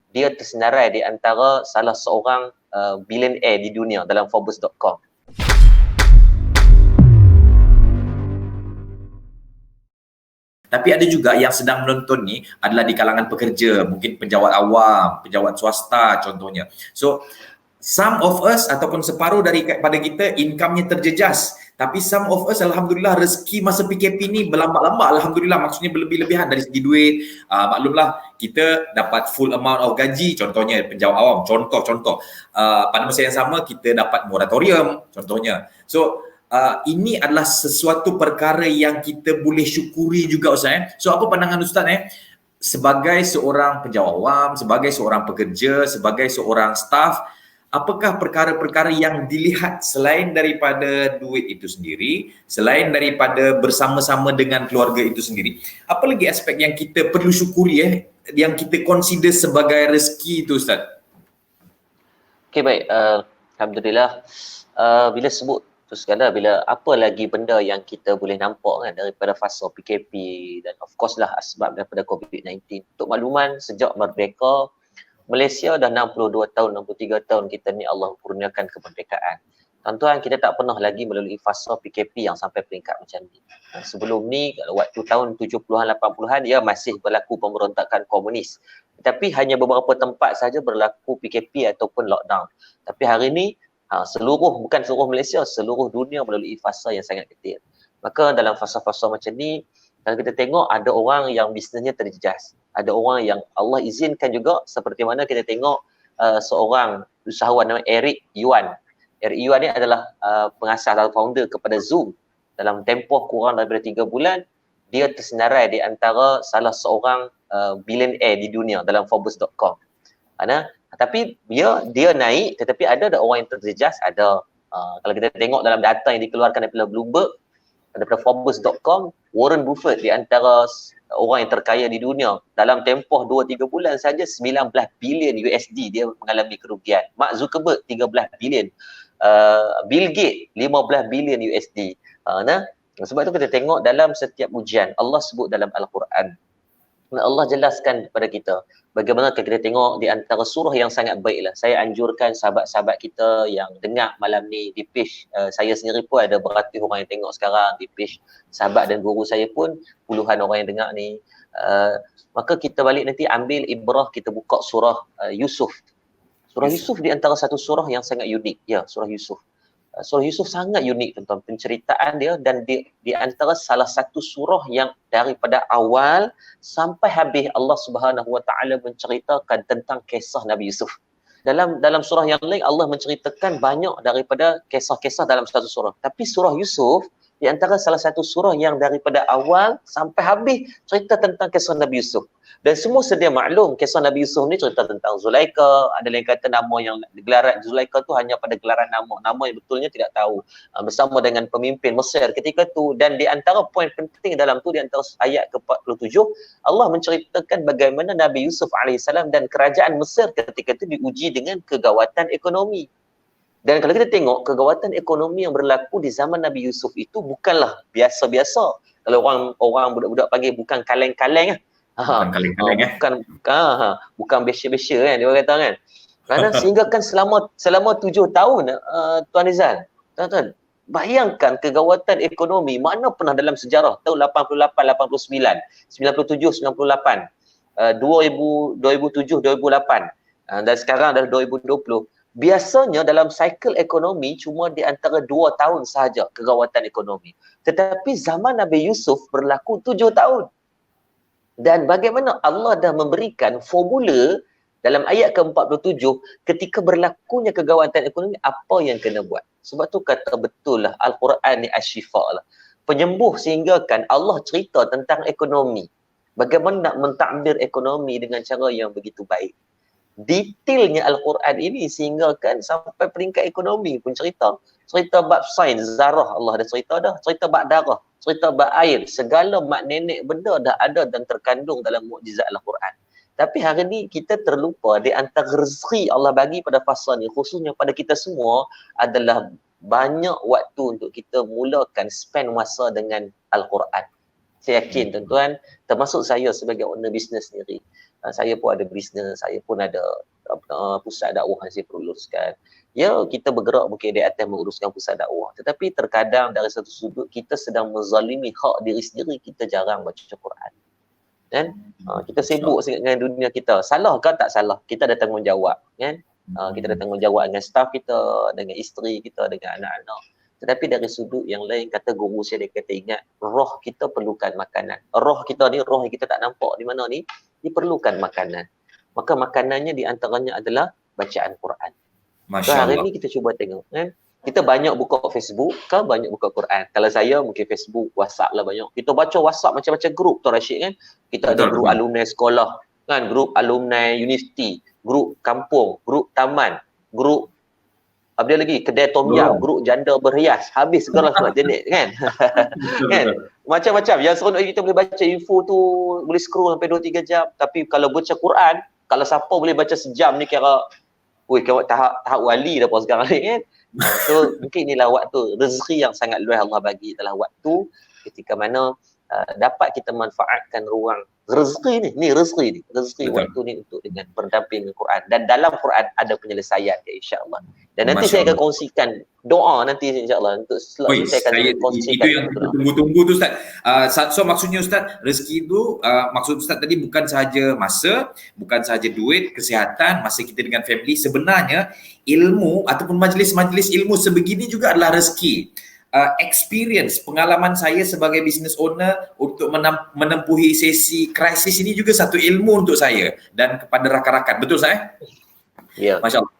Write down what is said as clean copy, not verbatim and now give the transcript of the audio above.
dia tersenarai di antara salah seorang billionaire di dunia dalam Forbes.com. Tapi ada juga yang sedang menonton ni adalah di kalangan pekerja, mungkin pejabat awam, pejabat swasta contohnya. So, some of us ataupun separuh daripada kita income-nya terjejas. Tapi some of us alhamdulillah rezeki masa PKP ni berlambak-lambak, alhamdulillah, maksudnya berlebih-lebihan dari segi duit. Maklumlah kita dapat full amount of gaji, contohnya pejabat awam, contoh. Pada masa yang sama kita dapat moratorium contohnya. So ini adalah sesuatu perkara yang kita boleh syukuri juga Ustaz. So apa pandangan Ustaz sebagai seorang pejabat awam, sebagai seorang pekerja, sebagai seorang staff, apakah perkara-perkara yang dilihat selain daripada duit itu sendiri, selain daripada bersama-sama dengan keluarga itu sendiri, apa lagi aspek yang kita perlu syukuri yang kita consider sebagai rezeki itu Ustaz? Okey, baik. Alhamdulillah. Bila sebut tu segala, bila apa lagi benda yang kita boleh nampak kan daripada fasa PKP dan of course lah asbab daripada COVID-19. Untuk makluman, sejak merdeka Malaysia dah 62 tahun, 63 tahun kita ni Allah kurniakan kemerdekaan. Tuan-tuan, kita tak pernah lagi melalui fasa PKP yang sampai peringkat macam ni. Sebelum ni, waktu tahun 70-an, 80-an, dia masih berlaku pemberontakan komunis. Tapi hanya beberapa tempat saja berlaku PKP ataupun lockdown. Tapi hari ni, bukan seluruh Malaysia, seluruh dunia melalui fasa yang sangat kecil. Maka dalam fasa-fasa macam ni, kalau kita tengok ada orang yang bisnesnya terjejas. Ada orang yang Allah izinkan juga, seperti mana kita tengok seorang usahawan nama Eric Yuan. Eric Yuan ni adalah pengasas atau founder kepada Zoom. Dalam tempoh kurang daripada 3 bulan, dia tersenarai di antara salah seorang billionaire di dunia dalam Forbes.com. Tapi dia naik, tetapi ada orang yang terjejas. Ada kalau kita tengok dalam data yang dikeluarkan daripada Bloomberg, daripada Forbes.com, Warren Buffett di antara orang yang terkaya di dunia, dalam tempoh 2-3 bulan saja 19 bilion USD dia mengalami kerugian. Mark Zuckerberg 13 bilion, Bill Gates 15 bilion USD. Sebab itu kita tengok dalam setiap ujian Allah sebut dalam Al-Quran, Allah jelaskan kepada kita bagaimana kita tengok di antara surah yang sangat baiklah. Saya anjurkan sahabat-sahabat kita yang dengar malam ni di page saya sendiri pun ada beratus orang yang tengok sekarang di page sahabat dan guru saya pun puluhan orang yang dengar ni. Maka kita balik nanti ambil ibrah, kita buka surah Yusuf. Surah Yusuf di antara satu surah yang sangat unik. Ya, surah Yusuf. Surah Yusuf sangat unik tuan-tuan, penceritaan dia, dan di antara salah satu surah yang daripada awal sampai habis Allah Subhanahu Wa Taala menceritakan tentang kisah Nabi Yusuf. Dalam surah yang lain Allah menceritakan banyak daripada kisah-kisah dalam satu surah. Tapi surah Yusuf di antara salah satu surah yang daripada awal sampai habis cerita tentang kisah Nabi Yusuf. Dan semua sedia maklum kisah Nabi Yusuf ni cerita tentang Zulaikha. Ada yang kata nama yang gelaran Zulaikha tu hanya pada gelaran nama yang betulnya tidak tahu. Bersama dengan pemimpin Mesir ketika tu. Dan di antara poin penting dalam tu, di antara ayat ke-47, Allah menceritakan bagaimana Nabi Yusuf AS dan kerajaan Mesir ketika itu diuji dengan kegawatan ekonomi. Dan kalau kita tengok kegawatan ekonomi yang berlaku di zaman Nabi Yusuf itu bukanlah biasa-biasa. Kalau orang budak-budak panggil bukan kaleng-kaleng. Bukan besya-besya kan dia kata kan. Kerana sehingga kan selama 7 tahun Tuan Rizal, tuan-tuan, bayangkan kegawatan ekonomi mana pernah dalam sejarah tahun 88, 89, 97, 98, 2007, 2008 dan sekarang adalah 2020. Biasanya dalam cycle ekonomi cuma di antara 2 tahun sahaja kegawatan ekonomi. Tetapi zaman Nabi Yusuf berlaku 7 tahun. Dan bagaimana Allah dah memberikan formula dalam ayat ke-47 ketika berlakunya kegawatan ekonomi apa yang kena buat. Sebab tu kata betul lah Al-Quran ni asyifa lah. Penyembuh, sehingga kan Allah cerita tentang ekonomi. Bagaimana nak mentadbir ekonomi dengan cara yang begitu baik. Detailnya Al-Quran ini sehingga kan sampai peringkat ekonomi pun cerita. Cerita bab sains, zarah Allah dah cerita dah. Cerita bab darah, cerita bab air. Segala mak nenek benda dah ada dan terkandung dalam mukjizat Al-Quran. Tapi hari ni kita terlupa di antara rezeki Allah bagi pada fasa ni, khususnya pada kita semua, adalah banyak waktu untuk kita mulakan spend masa dengan Al-Quran. Saya yakin tuan-tuan, termasuk saya sebagai owner bisnes sendiri, saya pun ada bisnes, saya pun ada pusat dakwah yang saya perlu uruskan. Ya, kita bergerak mungkin di atas menguruskan pusat dakwah, tetapi terkadang dari satu sudut kita sedang menzalimi hak diri sendiri, kita jarang baca Quran. Kan? Kita sibuk sangat dengan dunia kita. Salah ke tak salah? Kita ada tanggungjawab, kan? Kita ada tanggungjawab dengan staf kita, dengan isteri kita, dengan anak-anak. Tetapi dari sudut yang lain, kata guru saya, dia kata ingat, roh kita perlukan makanan. Roh kita ni, roh yang kita tak nampak di mana ni, diperlukan makanan. Maka makanannya di antaranya adalah bacaan Quran. So, hari ni kita cuba tengok, kan? Kita banyak buka Facebook ke banyak buka Quran? Kalau saya mungkin Facebook, WhatsApp lah banyak. Kita baca WhatsApp macam-macam grup tu Rashid, kan? Kita ada grup alumni sekolah, kan? Grup alumni universiti, grup kampung, grup taman, grup apa lagi, kedai tom yam, grup janda berhias. Habis segala semua jenis, kan? Kan? Macam-macam. Yang seronok kita boleh baca info tu, boleh scroll sampai 2-3 jam. Tapi kalau baca Quran, kalau siapa boleh baca sejam ni kira tahap wali dah pun sekarang ni, kan? So mungkin inilah waktu, rezeki yang sangat luas Allah bagi adalah waktu ketika mana dapat kita manfaatkan ruang rezeki ni rezeki Betul. waktu ni untuk dengan berdamping dengan Quran, dan dalam Quran ada penyelesaian dia, insya-Allah. Dan nanti saya akan kongsikan doa nanti, insya-Allah, untuk saya akan kongsikan itu yang kita tunggu-tunggu tu Ustaz. So maksudnya Ustaz, rezeki tu maksud Ustaz tadi bukan sahaja masa, bukan sahaja duit, kesihatan, masa kita dengan family. Sebenarnya ilmu ataupun majlis-majlis ilmu sebegini juga adalah rezeki. Experience, pengalaman saya sebagai business owner untuk menempuhi sesi krisis ini juga satu ilmu untuk saya dan kepada rakan-rakan. Betul saya? Ya. Masya Allah.